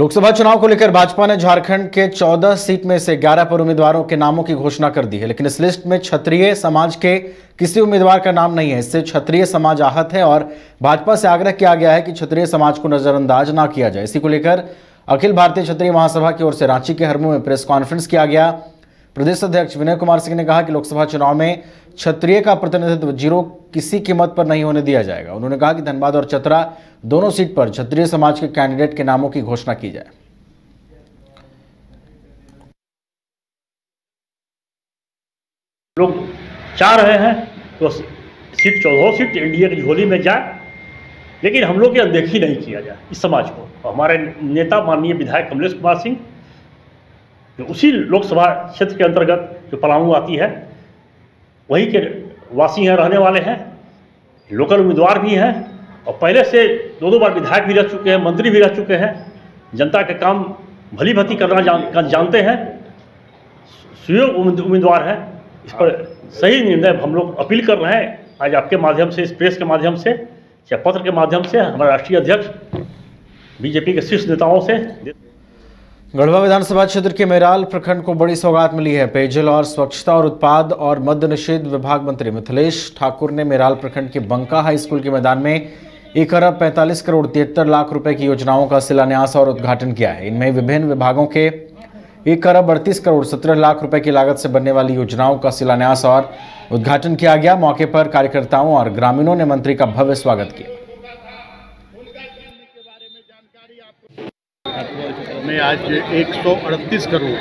लोकसभा चुनाव को लेकर भाजपा ने झारखंड के 14 सीट में से 11 पर उम्मीदवारों के नामों की घोषणा कर दी है, लेकिन इस लिस्ट में क्षत्रिय समाज के किसी उम्मीदवार का नाम नहीं है। इससे क्षत्रिय समाज आहत है और भाजपा से आग्रह किया गया है कि क्षत्रिय समाज को नजरअंदाज ना किया जाए। इसी को लेकर अखिल भारतीय क्षत्रिय महासभा की ओर से रांची के हरमू में प्रेस कॉन्फ्रेंस किया गया। प्रदेश अध्यक्ष विनय कुमार सिंह ने कहा कि लोकसभा चुनाव में क्षत्रिय का प्रतिनिधित्व जीरो किसी कीमत पर नहीं होने दिया जाएगा। उन्होंने कहा कि धनबाद और चतरा दोनों सीट पर क्षत्रिय समाज के कैंडिडेट के नामों की घोषणा की जाए। लोग चाह रहे हैं तो सीट 14 सीट एनडीए की झोली में जाए, लेकिन हम लोग की अनदेखी नहीं किया जाए इस समाज को। हमारे नेता माननीय विधायक कमलेश कुमार सिंह जो उसी लोकसभा क्षेत्र के अंतर्गत जो पलामू आती है वहीं के वासी हैं, रहने वाले हैं, लोकल उम्मीदवार भी हैं और पहले से दो बार विधायक भी रह चुके हैं, मंत्री भी रह चुके हैं, जनता के काम भली भांति करना जानते हैं, सुयोग्य उम्मीदवार हैं। इस पर सही निर्णय हम लोग अपील कर रहे हैं आज आपके माध्यम से, इस प्रेस के माध्यम से या पत्र के माध्यम से हमारे राष्ट्रीय अध्यक्ष बीजेपी के शीर्ष नेताओं से। गढ़वा विधानसभा क्षेत्र के मेराल प्रखंड को बड़ी सौगात मिली है। पेयजल और स्वच्छता और उत्पाद और मद्य निषेध विभाग मंत्री मिथिलेश ठाकुर ने मेराल प्रखंड के बंका हाई स्कूल के मैदान में 1 अरब 45 करोड़ 73 लाख रुपए की योजनाओं का शिलान्यास और उद्घाटन किया है। इनमें विभिन्न विभागों के 1 अरब 38 करोड़ 17 लाख रुपए की लागत से बनने वाली योजनाओं का शिलान्यास और उद्घाटन किया गया। मौके पर कार्यकर्ताओं और ग्रामीणों ने मंत्री का भव्य स्वागत किया। में आज 138 करोड़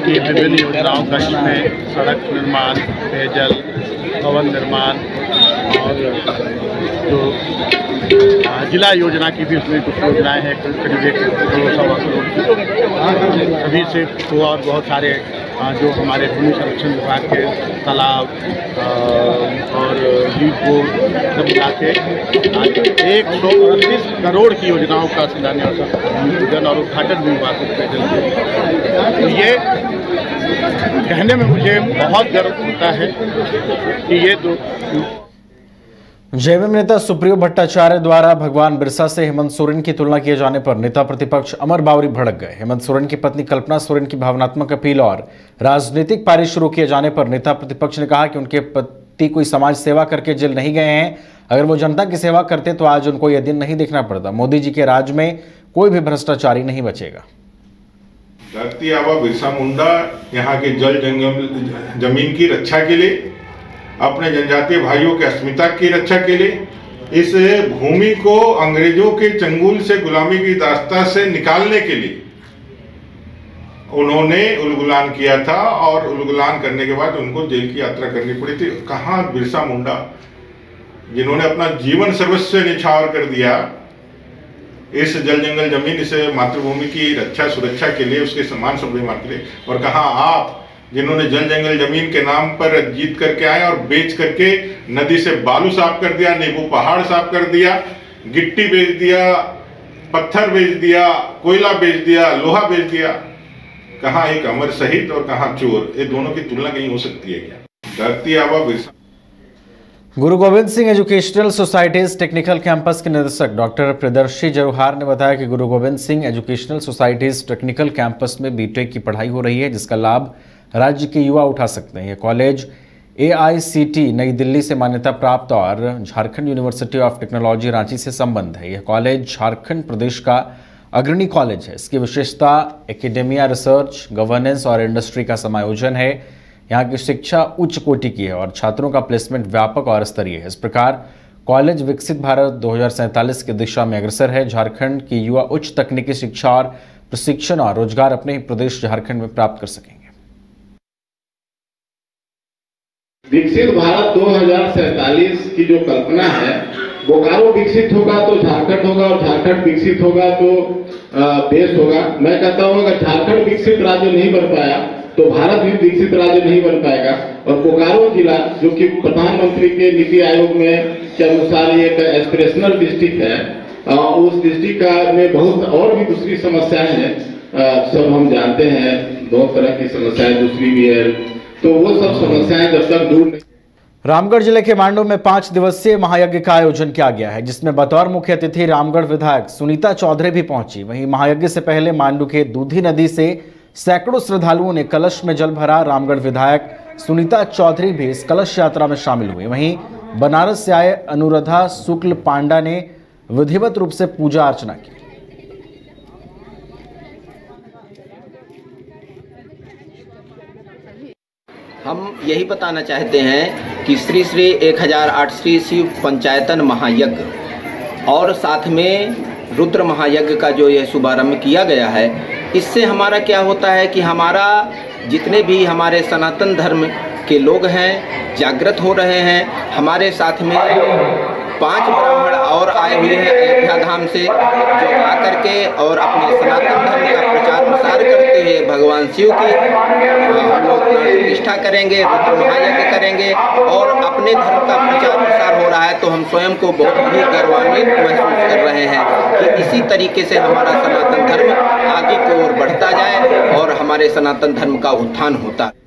की विभिन्न योजनाओं का, इसमें सड़क निर्माण, पेयजल, भवन निर्माण और जो जिला योजना की भी उसमें कुछ योजनाएं हैं, करीब 1 करोड़ सवा करोड़ सभी से और बहुत सारे जो हमारे भूमि संरक्षण विभाग के तालाब और लीड बोर्ड सब मिला के 138 करोड़ की योजनाओं का शिलान्यास और उद्घाटन भी हुआ। तो ये कहने में मुझे बहुत गर्व होता है कि ये दो जेएमएम नेता सुप्रियो भट्टाचार्य द्वारा भगवान बिरसा से हेमंत सोरेन की तुलना किए जाने पर नेता प्रतिपक्ष अमर बावरी भड़क गए। हेमंत सोरेन की पत्नी कल्पना सोरेन की भावनात्मक अपील और राजनीतिक पारी शुरू किए जाने पर नेता प्रतिपक्ष ने कहा कि उनके पति कोई समाज सेवा करके जेल नहीं गए हैं। अगर वो जनता की सेवा करते तो आज उनको यह दिन नहीं देखना पड़ता। मोदी जी के राज में कोई भी भ्रष्टाचारी नहीं बचेगा। धरती आबा बिरसा मुंडा यहाँ के जल जंगल जमीन की रक्षा के लिए, अपने जनजातीय भाइयों के अस्मिता की रक्षा के लिए, इस भूमि को अंग्रेजों के चंगुल से, गुलामी की दास्ता से निकालने के लिए उन्होंने उलगुलान किया था और उलगुलान करने के बाद उनको जेल की यात्रा करनी पड़ी थी। कहाँ बिरसा मुंडा जिन्होंने अपना जीवन सर्वस्व निछावर कर दिया इस जल जंगल जमीन, इस मातृभूमि की रक्षा सुरक्षा के लिए, उसके सम्मान स्वाभिमान के लिए। और कहाँ आप जिन्होंने जल जंगल जमीन के नाम पर जीत करके आए और बेच करके नदी से बालू साफ कर दिया, नींबू पहाड़ साफ कर दिया, गिट्टी बेच दिया, पत्थर बेच दिया, कोयला बेच दिया, लोहा बेच दिया। कहाँ एक अमर शहीद और कहाँ चोर, ये दोनों की तुलना कहीं हो सकती है क्या? धरती आबा बिरसा। गुरु Govind Singh educational societies technical campus के निदेशक डॉक्टर प्रियदर्शी जरूहार ने बताया कि गुरु Govind Singh educational societies technical campus में बीटेक की पढ़ाई हो रही है, जिसका लाभ राज्य के युवा उठा सकते हैं। यह कॉलेज AICT नई दिल्ली से मान्यता प्राप्त और Jharkhand university of technology Ranchi से संबंध है। यह कॉलेज झारखंड प्रदेश का अग्रणी कॉलेज है। इसकी विशेषता एकेडेमिया, रिसर्च, गवर्नेंस और इंडस्ट्री का समायोजन है। यहाँ की शिक्षा उच्च कोटि की है और छात्रों का प्लेसमेंट व्यापक और स्तरीय है। इस प्रकार कॉलेज विकसित भारत 2047 की दिशा में अग्रसर है। झारखंड की युवा उच्च तकनीकी शिक्षा और प्रशिक्षण और रोजगार अपने ही प्रदेश झारखंड में प्राप्त कर सकेंगे। विकसित भारत 2047 की जो कल्पना है, बोकारो विकसित होगा तो झारखंड होगा और झारखंड विकसित होगा तो देश होगा। मैं कहता हूँ अगर झारखंड विकसित राज्य नहीं बन पाया तो भारत भी विकसित राज्य नहीं बन पाएगा। और बोकारो जिला जो कि प्रधानमंत्री के नीति आयोग के अनुसार एक एस्पिरेशनल डिस्ट्रिक्ट है, उस डिस्ट्रिक्ट में बहुत और भी दूसरी समस्याएं हैं, सब हम जानते हैं, बहुत तरह की समस्याएं दूसरी भी है। तो वो सब समस्याएं जब तक दूर नहीं रामगढ़ जिले के मांडू में 5 दिवसीय महायज्ञ का आयोजन किया गया है, जिसमें बतौर मुख्य अतिथि रामगढ़ विधायक सुनीता चौधरी भी पहुंची। वहीं महायज्ञ से पहले मांडू के दूधी नदी से सैकड़ों श्रद्धालुओं ने कलश में जल भरा। रामगढ़ विधायक सुनीता चौधरी भी इस कलश यात्रा में शामिल हुए। वहीं बनारस से आए अनुराधा शुक्ल पांडा ने विधिवत रूप से पूजा अर्चना की। हम यही बताना चाहते हैं कि श्री श्री 1008 शिव पंचायतन महायज्ञ और साथ में रुद्र महायज्ञ का जो यह शुभारंभ किया गया है, इससे हमारा क्या होता है कि हमारा जितने भी हमारे सनातन धर्म के लोग हैं जागृत हो रहे हैं। हमारे साथ में 5 ब्राह्मण और आए हुए हैं अयोध्या धाम से, जो आकर के और अपने सनातन धर्म का प्रचार प्रसार करते हुए भगवान शिव की हम लोग प्रतिष्ठा करेंगे, रुद्र महायज्ञ करेंगे और अपने धर्म का प्रचार प्रसार हो रहा है। तो हम स्वयं को बहुत ही गौरवान्वित महसूस कर रहे हैं कि इसी तरीके से हमारा सनातन धर्म आगे की ओर बढ़ता जाए और हमारे सनातन धर्म का उत्थान होता है।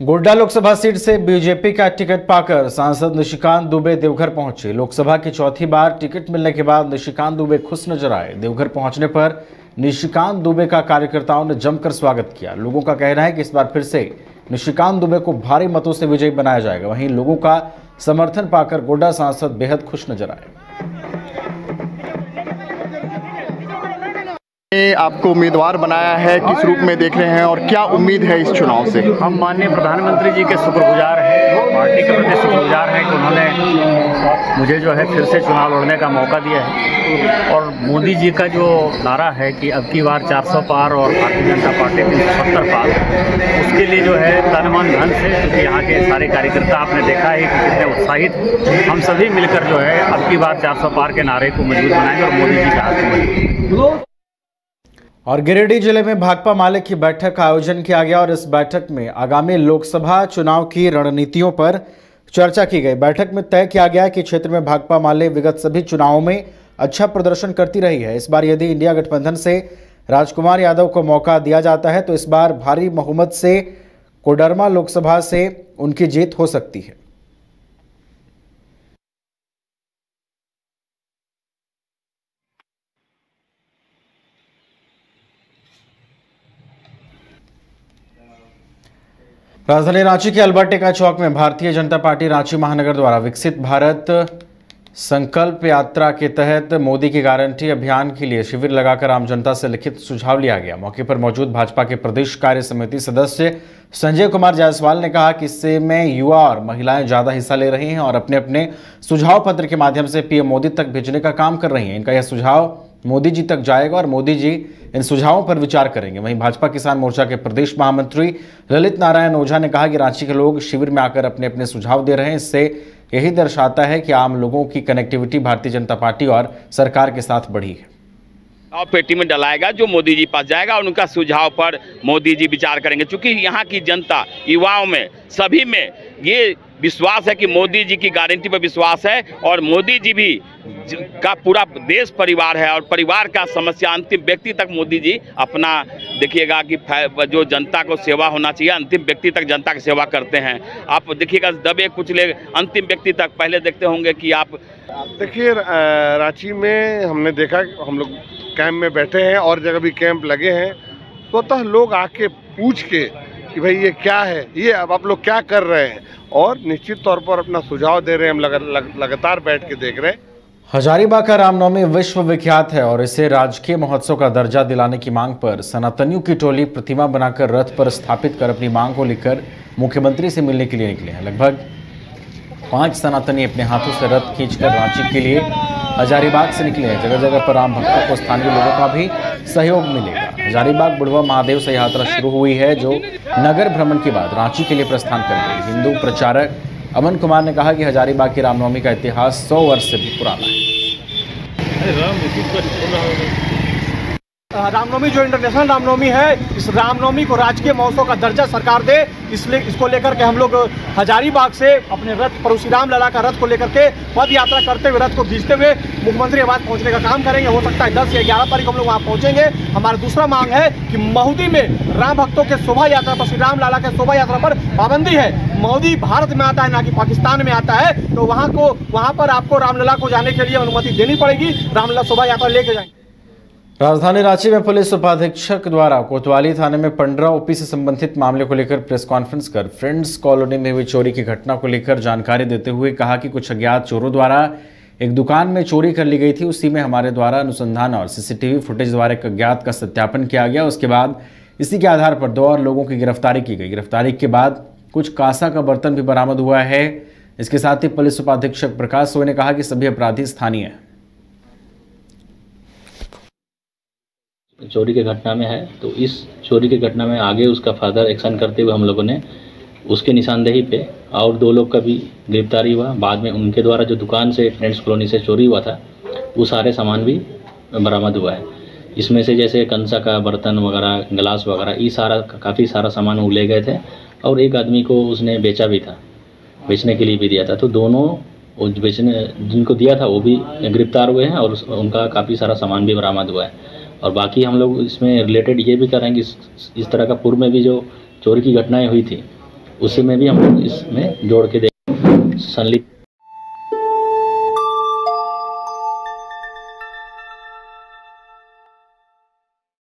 गोड्डा लोकसभा सीट से बीजेपी का टिकट पाकर सांसद निशिकांत दुबे देवघर पहुंचे। लोकसभा की चौथी बार टिकट मिलने के बाद निशिकांत दुबे खुश नजर आए। देवघर पहुंचने पर निशिकांत दुबे का कार्यकर्ताओं ने जमकर स्वागत किया। लोगों का कहना है कि इस बार फिर से निशिकांत दुबे को भारी मतों से विजयी बनाया जाएगा। वहीं लोगों का समर्थन पाकर गोड्डा सांसद बेहद खुश नजर आए। आपको उम्मीदवार बनाया है, किस रूप में देख रहे हैं और क्या उम्मीद है इस चुनाव से? हम माननीय प्रधानमंत्री जी के शुक्रगुजार हैं, पार्टी के प्रति शुक्रगुजार हैं कि उन्होंने मुझे जो है फिर से चुनाव लड़ने का मौका दिया है। और मोदी जी का जो नारा है कि अब की बार 400 पार और भारतीय जनता पार्टी 370 पार, उसके लिए जो है तन मन धन से, क्योंकि यहाँ के सारे कार्यकर्ता आपने देखा है कि कितने उत्साहित, हम सभी मिलकर जो है अब की बार 400 पार के नारे को मजबूत बनाएंगे और मोदी जी का हाथ में। और गिरिडीह जिले में भाकपा माले की बैठक का आयोजन किया गया और इस बैठक में आगामी लोकसभा चुनाव की रणनीतियों पर चर्चा की गई। बैठक में तय किया गया कि क्षेत्र में भाकपा माले विगत सभी चुनावों में अच्छा प्रदर्शन करती रही है। इस बार यदि इंडिया गठबंधन से राजकुमार यादव को मौका दिया जाता है तो इस बार भारी बहुमत से कोडरमा लोकसभा से उनकी जीत हो सकती है। राजधानी रांची के अल्बर्टेका चौक में भारतीय जनता पार्टी रांची महानगर द्वारा विकसित भारत संकल्प यात्रा के तहत मोदी की गारंटी अभियान के लिए शिविर लगाकर आम जनता से लिखित सुझाव लिया गया। मौके पर मौजूद भाजपा के प्रदेश कार्य समिति सदस्य संजय कुमार जायसवाल ने कहा कि इससे में युवा और महिलाएं ज्यादा हिस्सा ले रही हैं और अपने अपने सुझाव पत्र के माध्यम से पीएम मोदी तक भेजने का काम कर रही हैं। इनका यह सुझाव मोदी जी तक जाएगा और मोदी जी इन सुझावों पर विचार करेंगे। वहीं भाजपा किसान मोर्चा के प्रदेश महामंत्री ललित नारायण ओझा ने कहा कि रांची के लोग शिविर में आकर अपने अपने सुझाव दे रहे हैं। इससे यही दर्शाता है कि आम लोगों की कनेक्टिविटी भारतीय जनता पार्टी और सरकार के साथ बढ़ी है। और पेटी में डलाएगा, जो मोदी जी पास जाएगा और उनका सुझाव पर मोदी जी विचार करेंगे। क्योंकि यहाँ की जनता, युवाओं में, सभी में ये विश्वास है कि मोदी जी की गारंटी पर विश्वास है और मोदी जी भी का पूरा देश परिवार है और परिवार का समस्या अंतिम व्यक्ति तक मोदी जी अपना देखिएगा कि जो जनता को सेवा होना चाहिए अंतिम व्यक्ति तक जनता की सेवा करते हैं। आप देखिएगा दबे कुचले अंतिम व्यक्ति तक पहले देखते होंगे कि आप देखिए रांची में हमने देखा, हम लोग कैंप में बैठे हैं और जगह भी कैंप लगे हैं, स्वतः लोग आके पूछ के कि भाई ये क्या है, ये अब आप लोग क्या कर रहे हैं, और निश्चित तौर पर अपना सुझाव दे रहे हैं। हम लगातार बैठ के देख रहे हैं। हजारीबाग का रामनवमी विश्व विख्यात है और इसे राजकीय महोत्सव का दर्जा दिलाने की मांग पर सनातनियों की टोली प्रतिमा बनाकर रथ पर स्थापित कर अपनी मांग को लेकर मुख्यमंत्री से मिलने के लिए निकले हैं। लगभग 5 सनातनी अपने हाथों से रथ खींचकर रांची के लिए हजारीबाग से निकले हैं। जगह जगह पर राम भक्तों को स्थानीय लोगों का भी सहयोग मिलेगा। हजारीबाग बुढ़वा महादेव से यात्रा शुरू हुई है जो नगर भ्रमण के बाद रांची के लिए प्रस्थान करेगी। हिंदू प्रचारक अमन कुमार ने कहा कि हजारीबाग की रामनवमी का इतिहास 100 वर्ष से भी पुराना है। रामनवमी जो इंटरनेशनल रामनवमी है, इस रामनवमी को राजकीय महोत्सव का दर्जा सरकार दे, इसलिए इसको लेकर के हम लोग हजारीबाग से अपने रथ परशुराम लला का रथ को लेकर के पद यात्रा करते हुए, रथ को खींचते हुए मुख्यमंत्री आवास पहुंचने का काम करेंगे। हो सकता है 10 या 11 तारीख हम लोग वहां पहुंचेंगे। हमारा दूसरा मांग है कि महुदी में राम भक्तों के शोभा यात्रा पर, श्री राम लाला के शोभा यात्रा पर पाबंदी है। मोदी भारत में आता है ना कि पाकिस्तान में आता है, तो वहाँ पर आपको रामलला को जाने के लिए अनुमति देनी पड़ेगी। रामलला शोभा यात्रा लेके जाएंगे। राजधानी रांची में पुलिस उपाधीक्षक द्वारा कोतवाली थाने में पंडरा ओपी से संबंधित मामले को लेकर प्रेस कॉन्फ्रेंस कर फ्रेंड्स कॉलोनी में हुई चोरी की घटना को लेकर जानकारी देते हुए कहा कि कुछ अज्ञात चोरों द्वारा एक दुकान में चोरी कर ली गई थी। उसी में हमारे द्वारा अनुसंधान और सीसीटीवी फुटेज द्वारा एक अज्ञात का सत्यापन किया गया। उसके बाद इसी के आधार पर 2 और लोगों की गिरफ्तारी की गई। गिरफ्तारी के बाद कुछ कांसा का बर्तन भी बरामद हुआ है। इसके साथ ही पुलिस उपाधीक्षक प्रकाश सोय ने कहा कि सभी अपराधी स्थानीय हैं। चोरी की घटना में है, तो इस चोरी की घटना में आगे उसका फर्दर एक्शन करते हुए हम लोगों ने उसके निशानदेही पे और 2 लोग का भी गिरफ्तारी हुआ। बाद में उनके द्वारा जो दुकान से फ्रेंड्स कॉलोनी से चोरी हुआ था वो सारे सामान भी बरामद हुआ है। इसमें से जैसे कंसा का बर्तन वगैरह, गिलास वगैरह, ये सारा काफ़ी सारा सामान वो ले गए थे और एक आदमी को उसने बेचा भी था, बेचने के लिए भी दिया था। तो दोनों बेचने जिनको दिया था वो भी गिरफ्तार हुए हैं और उनका काफ़ी सारा सामान भी बरामद हुआ है। और बाकी हम लोग इसमें रिलेटेड ये भी कर रहे हैं कि इस तरह का पूर्व में भी जो चोरी की घटनाएं हुई थी उसी में भी हम लोग इसमें जोड़ के संलिप्त